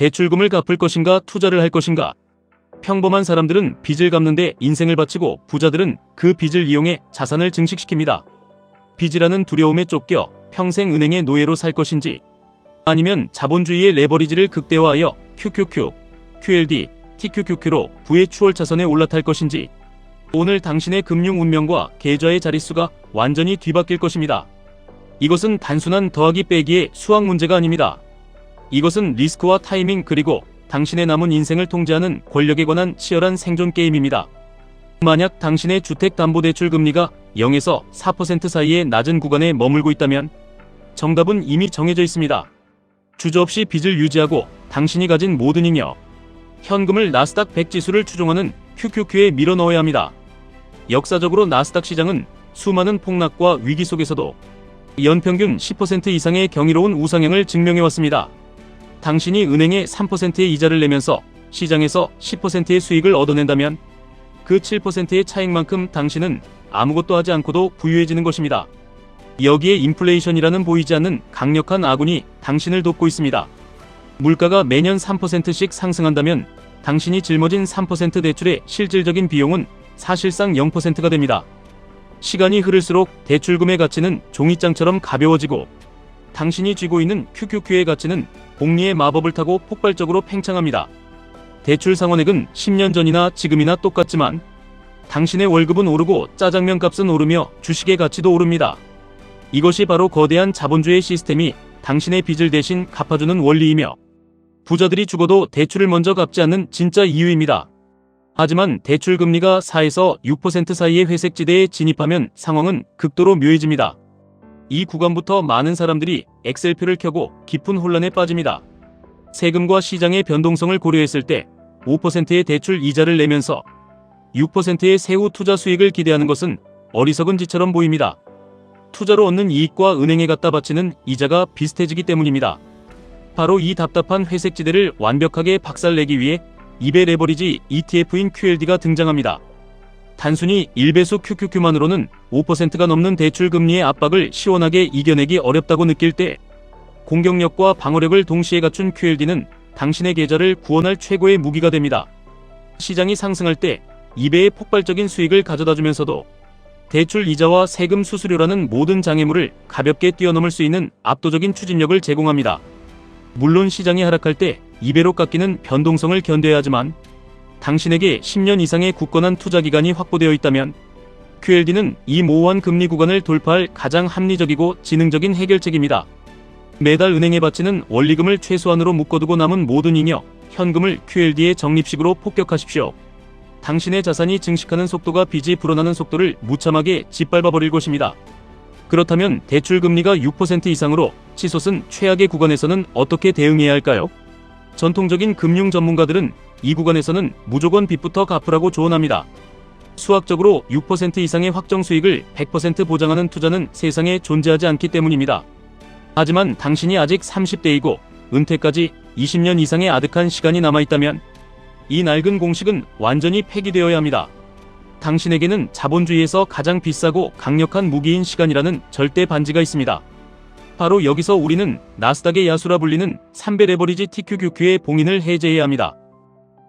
대출금을 갚을 것인가 투자를 할 것인가. 평범한 사람들은 빚을 갚는데 인생을 바치고 부자들은 그 빚을 이용해 자산을 증식시킵니다. 빚이라는 두려움에 쫓겨 평생 은행의 노예로 살 것인지, 아니면 자본주의의 레버리지를 극대화하여 QQQ, QLD, TQQQ로 부의 추월차선에 올라탈 것인지. 오늘 당신의 금융 운명과 계좌의 자릿수가 완전히 뒤바뀔 것입니다. 이것은 단순한 더하기 빼기의 수학 문제가 아닙니다. 이것은 리스크와 타이밍 그리고 당신의 남은 인생을 통제하는 권력에 관한 치열한 생존 게임입니다. 만약 당신의 주택담보대출 금리가 0에서 4% 사이의 낮은 구간에 머물고 있다면 정답은 이미 정해져 있습니다. 주저없이 빚을 유지하고 당신이 가진 모든 잉여, 현금을 나스닥 100 지수를 추종하는 QQQ에 밀어넣어야 합니다. 역사적으로 나스닥 시장은 수많은 폭락과 위기 속에서도 연평균 10% 이상의 경이로운 우상향을 증명해왔습니다. 당신이 은행에 3%의 이자를 내면서 시장에서 10%의 수익을 얻어낸다면 그 7%의 차익만큼 당신은 아무것도 하지 않고도 부유해지는 것입니다. 여기에 인플레이션이라는 보이지 않는 강력한 아군이 당신을 돕고 있습니다. 물가가 매년 3%씩 상승한다면 당신이 짊어진 3% 대출의 실질적인 비용은 사실상 0%가 됩니다. 시간이 흐를수록 대출금의 가치는 종이장처럼 가벼워지고 당신이 쥐고 있는 QQQ의 가치는 복리의 마법을 타고 폭발적으로 팽창합니다. 대출 상환액은 10년 전이나 지금이나 똑같지만 당신의 월급은 오르고 짜장면 값은 오르며 주식의 가치도 오릅니다. 이것이 바로 거대한 자본주의 시스템이 당신의 빚을 대신 갚아주는 원리이며 부자들이 죽어도 대출을 먼저 갚지 않는 진짜 이유입니다. 하지만 대출 금리가 4에서 6% 사이의 회색지대에 진입하면 상황은 극도로 묘해집니다. 이 구간부터 많은 사람들이 엑셀표를 켜고 깊은 혼란에 빠집니다. 세금과 시장의 변동성을 고려했을 때 5%의 대출 이자를 내면서 6%의 세후 투자 수익을 기대하는 것은 어리석은 짓처럼 보입니다. 투자로 얻는 이익과 은행에 갖다 바치는 이자가 비슷해지기 때문입니다. 바로 이 답답한 회색지대를 완벽하게 박살내기 위해 2배 레버리지 ETF인 QLD가 등장합니다. 단순히 1배수 QQQ만으로는 5%가 넘는 대출 금리의 압박을 시원하게 이겨내기 어렵다고 느낄 때 공격력과 방어력을 동시에 갖춘 QLD는 당신의 계좌를 구원할 최고의 무기가 됩니다. 시장이 상승할 때 2배의 폭발적인 수익을 가져다주면서도 대출 이자와 세금 수수료라는 모든 장애물을 가볍게 뛰어넘을 수 있는 압도적인 추진력을 제공합니다. 물론 시장이 하락할 때 2배로 깎이는 변동성을 견뎌야 하지만 당신에게 10년 이상의 굳건한 투자 기간이 확보되어 있다면 QLD는 이 모호한 금리 구간을 돌파할 가장 합리적이고 지능적인 해결책입니다. 매달 은행에 바치는 원리금을 최소한으로 묶어두고 남은 모든 잉여, 현금을 QLD의 적립식으로 폭격하십시오. 당신의 자산이 증식하는 속도가 빚이 불어나는 속도를 무참하게 짓밟아버릴 것입니다. 그렇다면 대출 금리가 6% 이상으로 치솟은 최악의 구간에서는 어떻게 대응해야 할까요? 전통적인 금융 전문가들은 이 구간에서는 무조건 빚부터 갚으라고 조언합니다. 수학적으로 6% 이상의 확정 수익을 100% 보장하는 투자는 세상에 존재하지 않기 때문입니다. 하지만 당신이 아직 30대이고 은퇴까지 20년 이상의 아득한 시간이 남아있다면 이 낡은 공식은 완전히 폐기되어야 합니다. 당신에게는 자본주의에서 가장 비싸고 강력한 무기인 시간이라는 절대 반지가 있습니다. 바로 여기서 우리는 나스닥의 야수라 불리는 3배 레버리지 TQQQ의 봉인을 해제해야 합니다.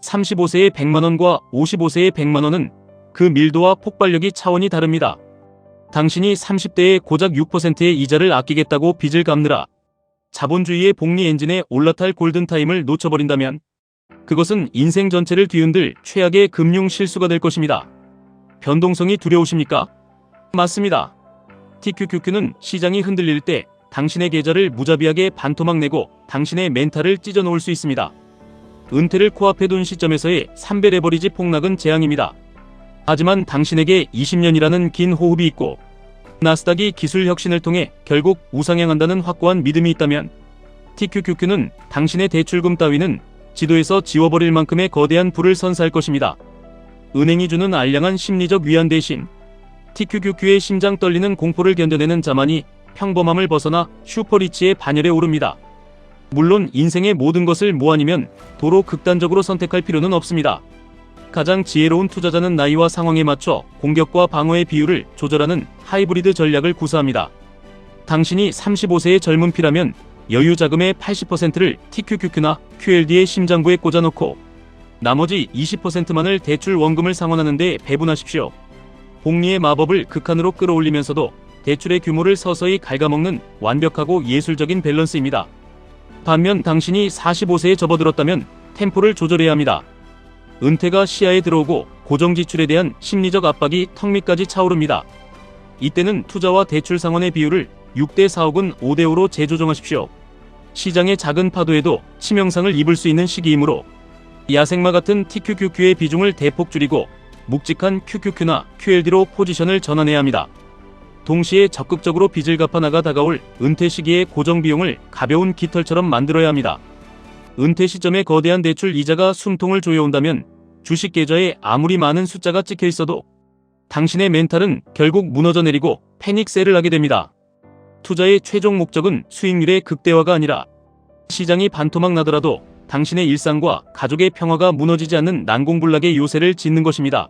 35세의 100만원과 55세의 100만원은 그 밀도와 폭발력이 차원이 다릅니다. 당신이 30대에 고작 6%의 이자를 아끼겠다고 빚을 갚느라 자본주의의 복리 엔진에 올라탈 골든타임을 놓쳐버린다면 그것은 인생 전체를 뒤흔들 최악의 금융 실수가 될 것입니다. 변동성이 두려우십니까? 맞습니다. TQQQ는 시장이 흔들릴 때 당신의 계좌를 무자비하게 반토막 내고 당신의 멘탈을 찢어놓을 수 있습니다. 은퇴를 코앞에 둔 시점에서의 3배 레버리지 폭락은 재앙입니다. 하지만 당신에게 20년이라는 긴 호흡이 있고 나스닥이 기술 혁신을 통해 결국 우상향한다는 확고한 믿음이 있다면 TQQQ는 당신의 대출금 따위는 지도에서 지워버릴 만큼의 거대한 불을 선사할 것입니다. 은행이 주는 알량한 심리적 위안 대신 TQQQ의 심장 떨리는 공포를 견뎌내는 자만이 평범함을 벗어나 슈퍼리치의 반열에 오릅니다. 물론 인생의 모든 것을 모아니면 도로 극단적으로 선택할 필요는 없습니다. 가장 지혜로운 투자자는 나이와 상황에 맞춰 공격과 방어의 비율을 조절하는 하이브리드 전략을 구사합니다. 당신이 35세의 젊은 피라면 여유 자금의 80%를 TQQQ나 QLD의 심장부에 꽂아놓고 나머지 20%만을 대출 원금을 상환하는 데 배분하십시오. 복리의 마법을 극한으로 끌어올리면서도 대출의 규모를 서서히 갉아먹는 완벽하고 예술적인 밸런스입니다. 반면 당신이 45세에 접어들었다면 템포를 조절해야 합니다. 은퇴가 시야에 들어오고 고정지출에 대한 심리적 압박이 턱 밑까지 차오릅니다. 이때는 투자와 대출 상환의 비율을 6대 4혹은 5대 5로 재조정하십시오. 시장의 작은 파도에도 치명상을 입을 수 있는 시기이므로 야생마 같은 TQQQ의 비중을 대폭 줄이고 묵직한 QQQ나 QLD로 포지션을 전환해야 합니다. 동시에 적극적으로 빚을 갚아나가 다가올 은퇴 시기의 고정비용을 가벼운 깃털처럼 만들어야 합니다. 은퇴 시점에 거대한 대출 이자가 숨통을 조여온다면 주식 계좌에 아무리 많은 숫자가 찍혀 있어도 당신의 멘탈은 결국 무너져 내리고 패닉셀을 하게 됩니다. 투자의 최종 목적은 수익률의 극대화가 아니라 시장이 반토막 나더라도 당신의 일상과 가족의 평화가 무너지지 않는 난공불락의 요새를 짓는 것입니다.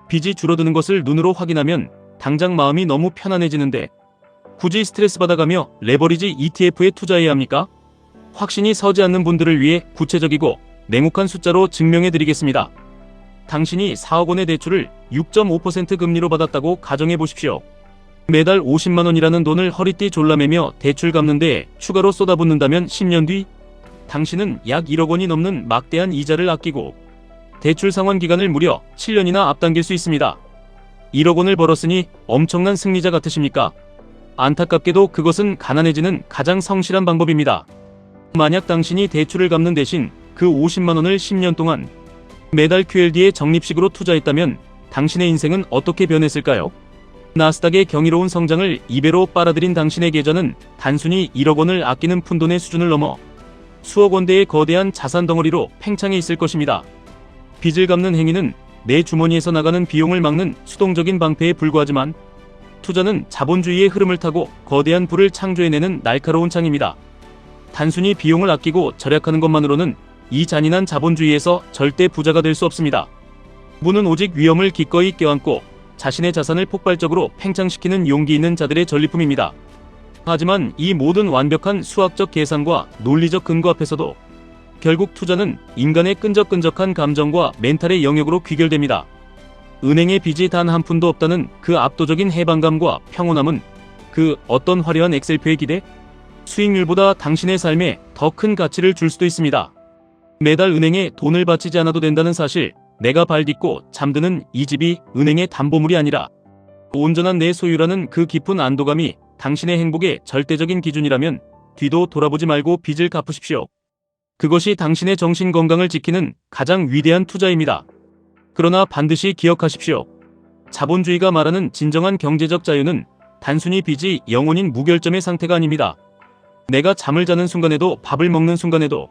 빚이 줄어드는 것을 눈으로 확인하면 당장 마음이 너무 편안해지는데 굳이 스트레스 받아가며 레버리지 ETF에 투자해야 합니까? 확신이 서지 않는 분들을 위해 구체적이고 냉혹한 숫자로 증명해 드리겠습니다. 당신이 4억 원의 대출을 6.5% 금리로 받았다고 가정해 보십시오. 매달 50만 원이라는 돈을 허리띠 졸라매며 대출 갚는 데 추가로 쏟아붓는다면 10년 뒤 당신은 약 1억 원이 넘는 막대한 이자를 아끼고 대출 상환 기간을 무려 7년이나 앞당길 수 있습니다. 1억 원을 벌었으니 엄청난 승리자 같으십니까? 안타깝게도 그것은 가난해지는 가장 성실한 방법입니다. 만약 당신이 대출을 갚는 대신 그 50만 원을 10년 동안 매달 QLD에 적립식으로 투자했다면 당신의 인생은 어떻게 변했을까요? 나스닥의 경이로운 성장을 2배로 빨아들인 당신의 계좌는 단순히 1억 원을 아끼는 푼돈의 수준을 넘어 수억 원대의 거대한 자산 덩어리로 팽창해 있을 것입니다. 빚을 갚는 행위는 내 주머니에서 나가는 비용을 막는 수동적인 방패에 불과하지만 투자는 자본주의의 흐름을 타고 거대한 부를 창조해내는 날카로운 창입니다. 단순히 비용을 아끼고 절약하는 것만으로는 이 잔인한 자본주의에서 절대 부자가 될 수 없습니다. 부는 오직 위험을 기꺼이 껴안고 자신의 자산을 폭발적으로 팽창시키는 용기 있는 자들의 전리품입니다. 하지만 이 모든 완벽한 수학적 계산과 논리적 근거 앞에서도 결국 투자는 인간의 끈적끈적한 감정과 멘탈의 영역으로 귀결됩니다. 은행에 빚이 단 한 푼도 없다는 그 압도적인 해방감과 평온함은 그 어떤 화려한 엑셀표의 기대? 수익률보다 당신의 삶에 더 큰 가치를 줄 수도 있습니다. 매달 은행에 돈을 바치지 않아도 된다는 사실, 내가 발 딛고 잠드는 이 집이 은행의 담보물이 아니라 온전한 내 소유라는 그 깊은 안도감이 당신의 행복의 절대적인 기준이라면 뒤도 돌아보지 말고 빚을 갚으십시오. 그것이 당신의 정신 건강을 지키는 가장 위대한 투자입니다. 그러나 반드시 기억하십시오. 자본주의가 말하는 진정한 경제적 자유는 단순히 빚이 영원인 무결점의 상태가 아닙니다. 내가 잠을 자는 순간에도 밥을 먹는 순간에도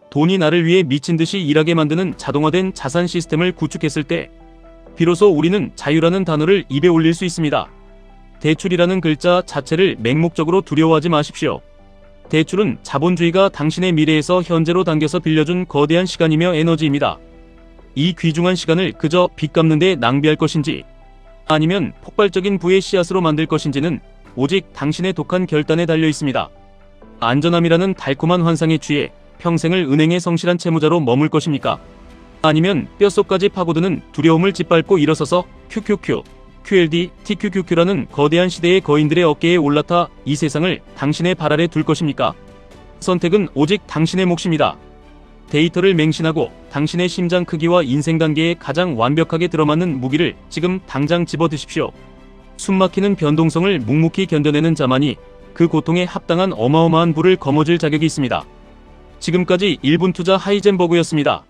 돈이 나를 위해 미친 듯이 일하게 만드는 자동화된 자산 시스템을 구축했을 때 비로소 우리는 자유라는 단어를 입에 올릴 수 있습니다. 대출이라는 글자 자체를 맹목적으로 두려워하지 마십시오. 대출은 자본주의가 당신의 미래에서 현재로 당겨서 빌려준 거대한 시간이며 에너지입니다. 이 귀중한 시간을 그저 빚 갚는 데 낭비할 것인지 아니면 폭발적인 부의 씨앗으로 만들 것인지는 오직 당신의 독한 결단에 달려 있습니다. 안전함이라는 달콤한 환상에 취해 평생을 은행의 성실한 채무자로 머물 것입니까? 아니면 뼛속까지 파고드는 두려움을 짓밟고 일어서서 QQQ, QLD, TQQQ라는 거대한 시대의 거인들의 어깨에 올라타 이 세상을 당신의 발 아래 둘 것입니까? 선택은 오직 당신의 몫입니다. 데이터를 맹신하고 당신의 심장 크기와 인생 단계에 가장 완벽하게 들어맞는 무기를 지금 당장 집어드십시오. 숨막히는 변동성을 묵묵히 견뎌내는 자만이 그 고통에 합당한 어마어마한 부를 거머쥘 자격이 있습니다. 지금까지 1분 투자 하이젠버그였습니다.